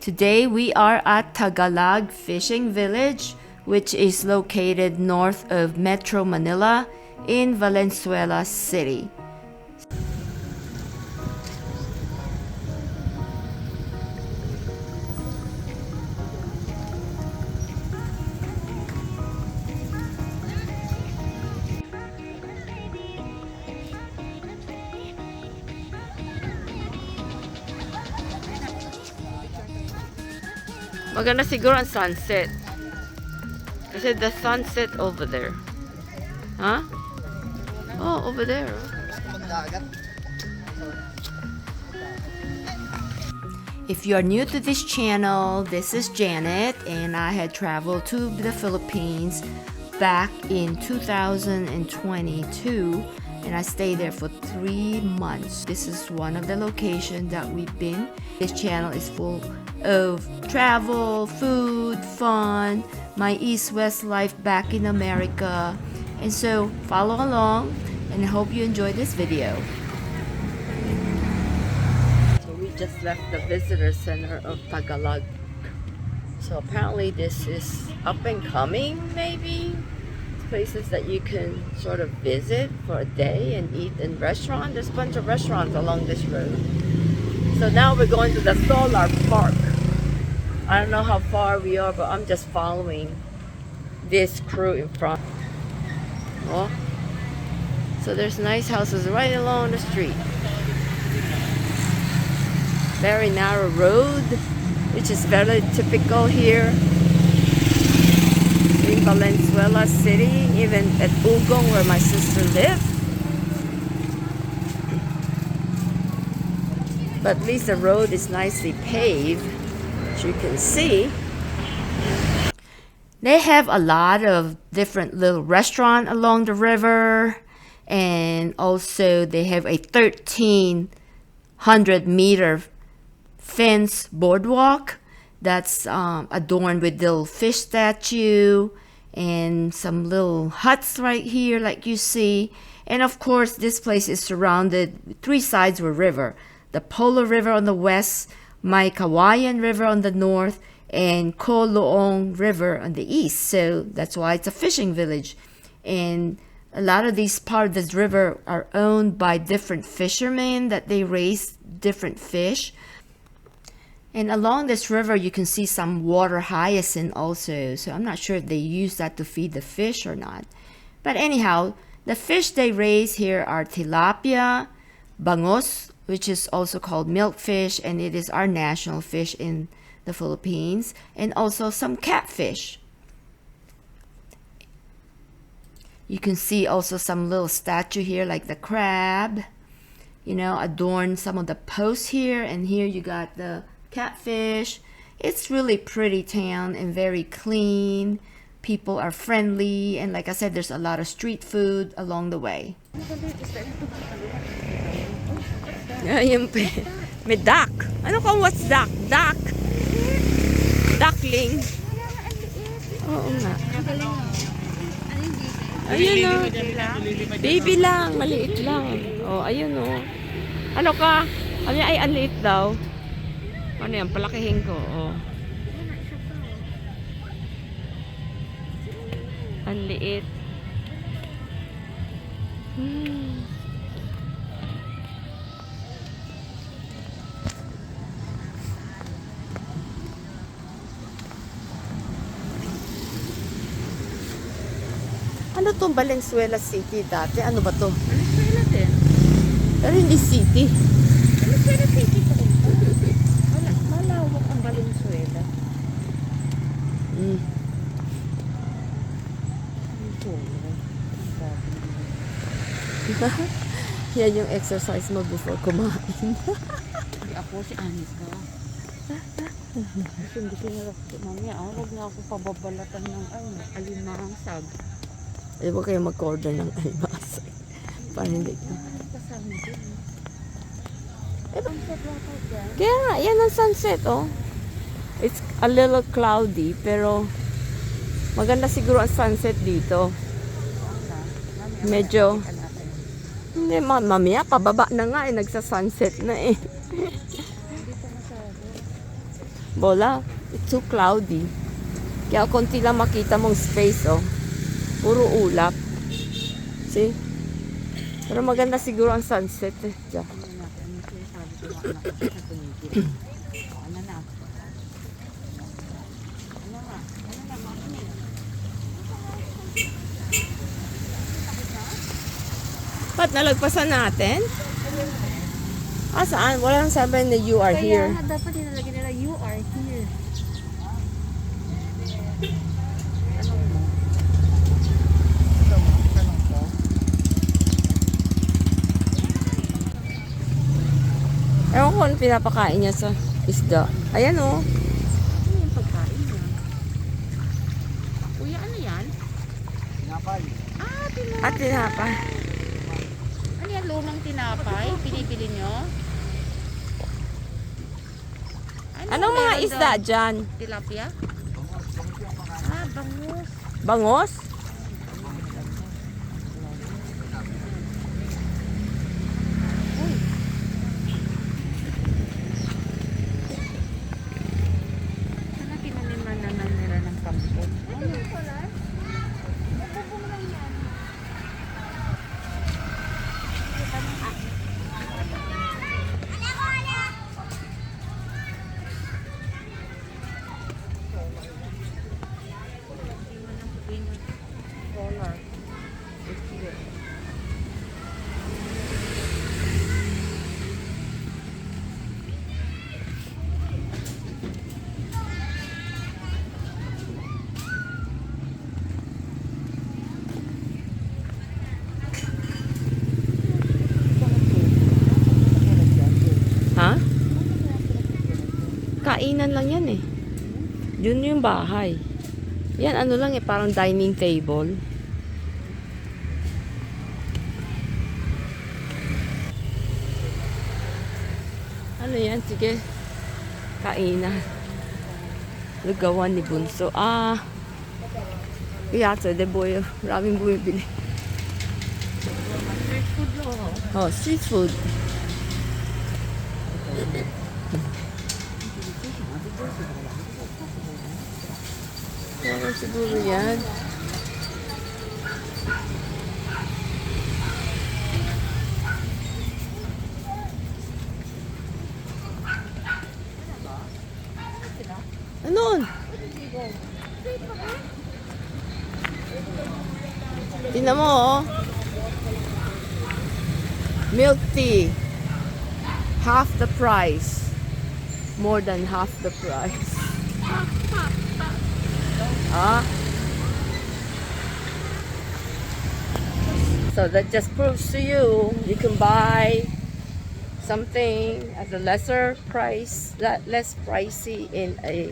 Today we are at Tagalag Fishing Village, which is located north of MetroManila in Valenzuela City. Maganda siguro ang sunset. Kasi the sunset over there. Huh? Oh, over there. If you are new to this channel, this is Janet, and I had traveled to the Philippines back in 2022, and I stayed there for 3 months. This is one of the locations that we've been. This channel is full of travel, food, fun, my East West life back in America, and so follow along and I hope you enjoy this video. So we just left the visitor center of Tagalag. So apparently this is up and coming, maybe places that you can sort of visit for a day and eat in restaurants. There's a bunch of restaurants along this road. So now we're going to the solar park. I don't know how far we are, but I'm just following this crew in front. Oh, so there's nice houses right along the street. Very narrow road, which is very typical here in Valenzuela City, even at Ugong where my sister lived. But at least the road is nicely paved. As you can see, they have a lot of different little restaurants along the river, and also they have a 1,300-meter fence boardwalk that's adorned with little fish statue and some little huts right here like you see. And of course this place is surrounded 3 sides with river: the Polo River on the west, my Kawayan River on the north, and Koloong River on the east. So that's why it's a fishing village. And a lot of these parts of this river are owned by different fishermen that they raise different fish. And along this river you can see some water hyacinth also. So I'm not sure if they use that to feed the fish or not. But anyhow, the fish they raise here are tilapia, bangos, which is also called milkfish, and it is our national fish in the Philippines, and also some catfish. You can see also some little statue here like the crab, you know, adorn some of the posts here, and here you got the catfish. It's really pretty town and very clean. People are friendly, and like I said, there's a lot of street food along the way. Ayun pa. May duck. Ano kung what's duck? Duck. Duckling. Oo nga. Ayun o. Baby lang. Maliit lang. O, ayun o. Ano ka? Ano ay aliit daw? Ano yan? Palakihin ko. O. Ang liit. Ano itong Valenzuela City dati? Ano ba ito? Valenzuela din. Pero hindi city. Valenzuela City pa rin. Malawak ang Valenzuela. Yan yung exercise mo before kumain. Hindi ako si Anis ka. Hindi ko nila mamaya. Huwag na ako pababalatan ng alimasag. Eh, huwag kayo mag-order ng alimasag. Para hindi ka. Kaya nga, yan ang sunset, oh. It's a little cloudy, pero maganda siguro ang sunset dito. Medyo, hindi, mamaya, pababa na nga, eh, nagsa-sunset na eh. Bola, it's too cloudy. Kaya konti lang makita mong space, oh. Puro ulap. See? Pero maganda siguro ang sunset, eh. Diyan. Ano na, ano sinasabi ko na anak ko sa tumigil. Ano na? Ano na? Ano na, mami? Ba't nalagpasan natin? Ah, saan? Walang sabi na you are here. Kaya nga dapat nilalagay nila, you are here. Tanong mo. Ito mo, tanong ko. Ewan ko ano pinapakain niya sa isda. Ayan, oh. Ano yung pagkain niya? Kuya, ano yan? Tinapay. Ah, tinapay. At tinapa. Ano yan, lumang tinapay? Pinibili nyo? Anong mga meron isda doon? dyan? Tilapia? Ah, bangus. Bangos? Sana tinaniman na nila ng kampo. Ano? Dollar. Ha? Kainan lang yan eh. Yun yung bahay. Yan ano lang eh, parang dining table. Ano yan? Sige. Kainan. Lugawan ni Bunso. Ah. Kaya de boy. Maraming bumibili. Street food lang. Oh, street food. Meron siguro yan. Anon? Tingnan mo, oh. Milk tea. Half the price. More than half the price. Ah. So that just proves to you can buy something at a lesser price, less pricey in a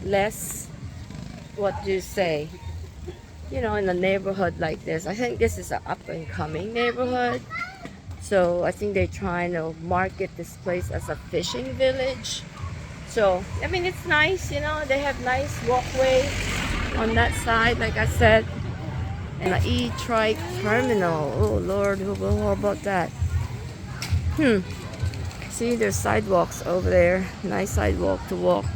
less, what do you say, in a neighborhood like this. I think this is an up and coming neighborhood. So I think they're trying to market this place as a fishing village. So, I mean, it's nice, they have nice walkway on that side, like I said. And the E-Trike terminal. Oh, Lord, how about that? See, there's sidewalks over there. Nice sidewalk to walk.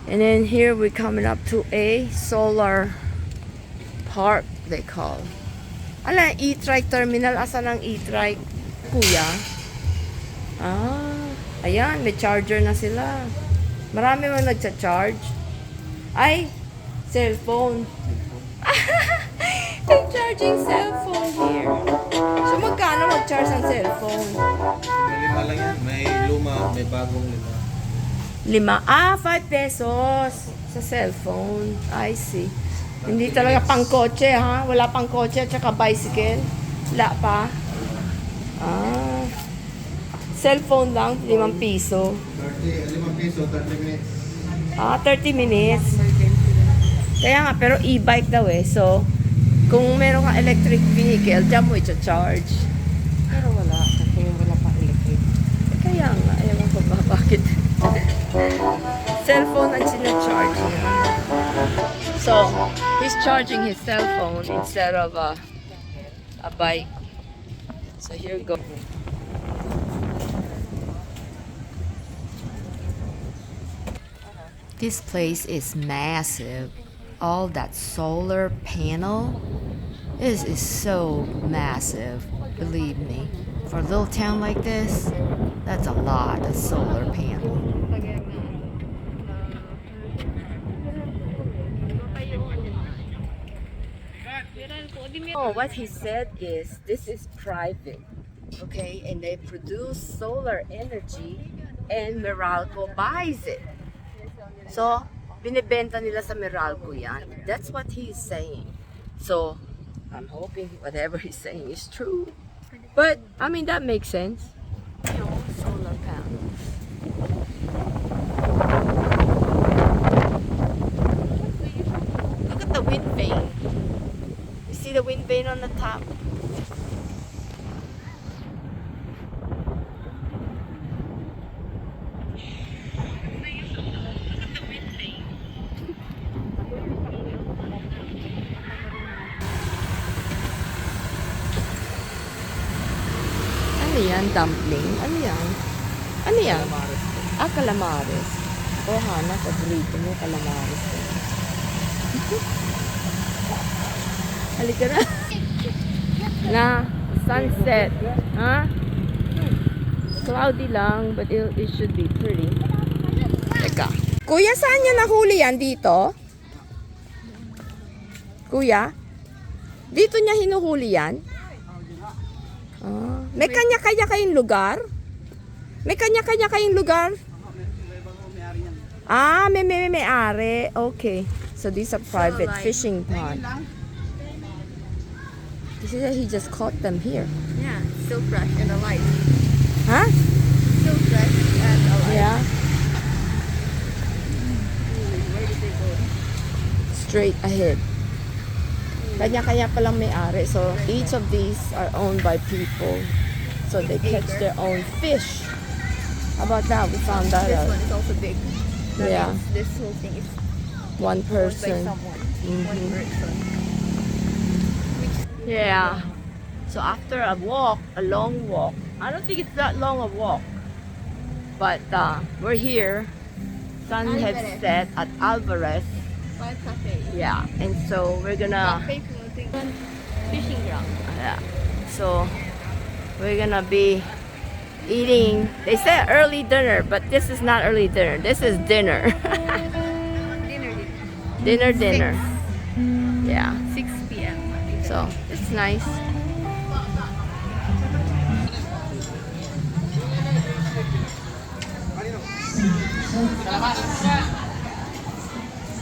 And then here we're coming up to a solar park, they call. Ala, E-Trike terminal. Asan ang E-Trike, kuya? Ah, ayan, may charger na sila. Marami mo nagcha-charge. Ay, cellphone. They're charging cellphone here. So, magkano mag-charge ang cellphone? Lima lang yan. May luma, may bagong lima. 5 pesos sa cellphone. I see. Hindi talaga pang kotse, ha? Wala pang kotse at saka bicycle. Wala pa. Ah. Cellphone lang, 5 piso. 5 piso, 30 minutes. Ah, 30 minutes. Kaya nga, pero e-bike daw eh. So, kung meron kang electric vehicle, dyan mo i-charge. Pero wala. Kasi wala pa electric. Kaya nga, ayaw ko ba bakit. Cellphone ang sinacharge niya. So, he's charging his cellphone instead of a bike. So, here we go. This place is massive. All that solar panel is so massive, believe me. For a little town like this, that's a lot of solar panel. Oh, what he said is this is private, okay? And they produce solar energy and Meralco buys it. So, binibenta nila sa Meralco yan. That's what he's saying. So, I'm hoping whatever he's saying is true. But, I mean, that makes sense. Solar panels. Look at the wind vane. You see the wind vane on the top? Ano yan? Dumpling? Ano yan? Ano yan? Ah, calamares. Oh, Hana, paborito mo, calamares. Halika na. Na, sunset. Ha? Cloudy lang, but it should be pretty. Teka. Kuya, saan niya nahuli yan? Dito? Kuya? Dito niya hinuhuli yan? May kanya-kanya kayong lugar? May kanya-kanya kayong lugar? Ah, may-ari. Okay. So these are private fishing pond. He said he just caught them here. Yeah, still fresh and alive. Huh? Still fresh and alive. Yeah. Where did they go? Straight ahead. Kanya-kanya palang may-ari. So each of these are owned by people. So they catch their own fish. How about that? We found that This out. one is also big. That Yeah. means this whole thing is One owned by person. someone. Mhm. One person. Yeah. So after a walk, a long walk, I don't think it's that long a walk, but we're here. Sun has Alvarez. set at Alvarez. Five cafe. Yeah, and so we're gonna Cafe floating. Fishing ground. yeah. So we're gonna be eating. They said early dinner, but this is not early dinner. This is dinner. Dinner. dinner. Yeah. 6 p.m. So it's nice.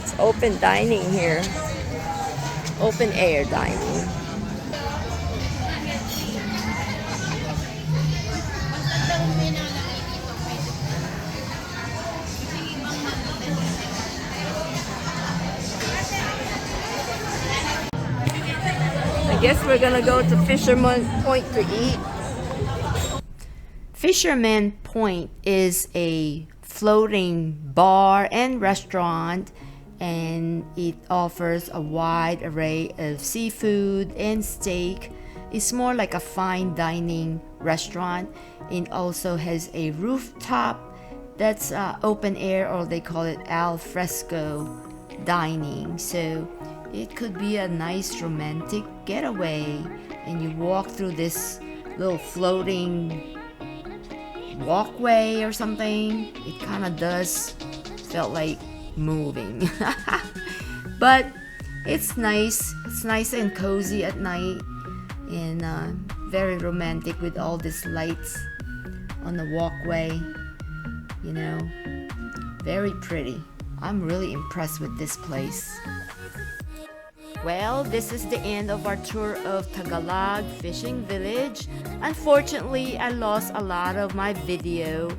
It's open dining here. Open air dining. I guess we're gonna go to Fisherman Point to eat. Fisherman Point is a floating bar and restaurant, and it offers a wide array of seafood and steak. It's more like a fine dining restaurant. It also has a rooftop that's open air, or they call it al fresco dining. So it could be a nice romantic getaway, and you walk through this little floating walkway or something. It kind of does felt like moving. But it's nice and cozy at night, and very romantic with all these lights on the walkway, you know. Very pretty. I'm really impressed with this place. Well, this is the end of our tour of Tagalag Fishing Village. Unfortunately, I lost a lot of my video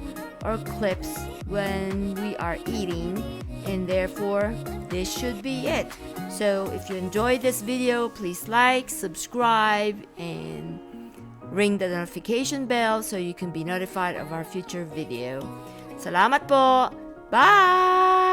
or clips when we are eating, and therefore this should be it. So if you enjoyed this video, please like, subscribe, and ring the notification bell so you can be notified of our future video. Salamat po! Bye!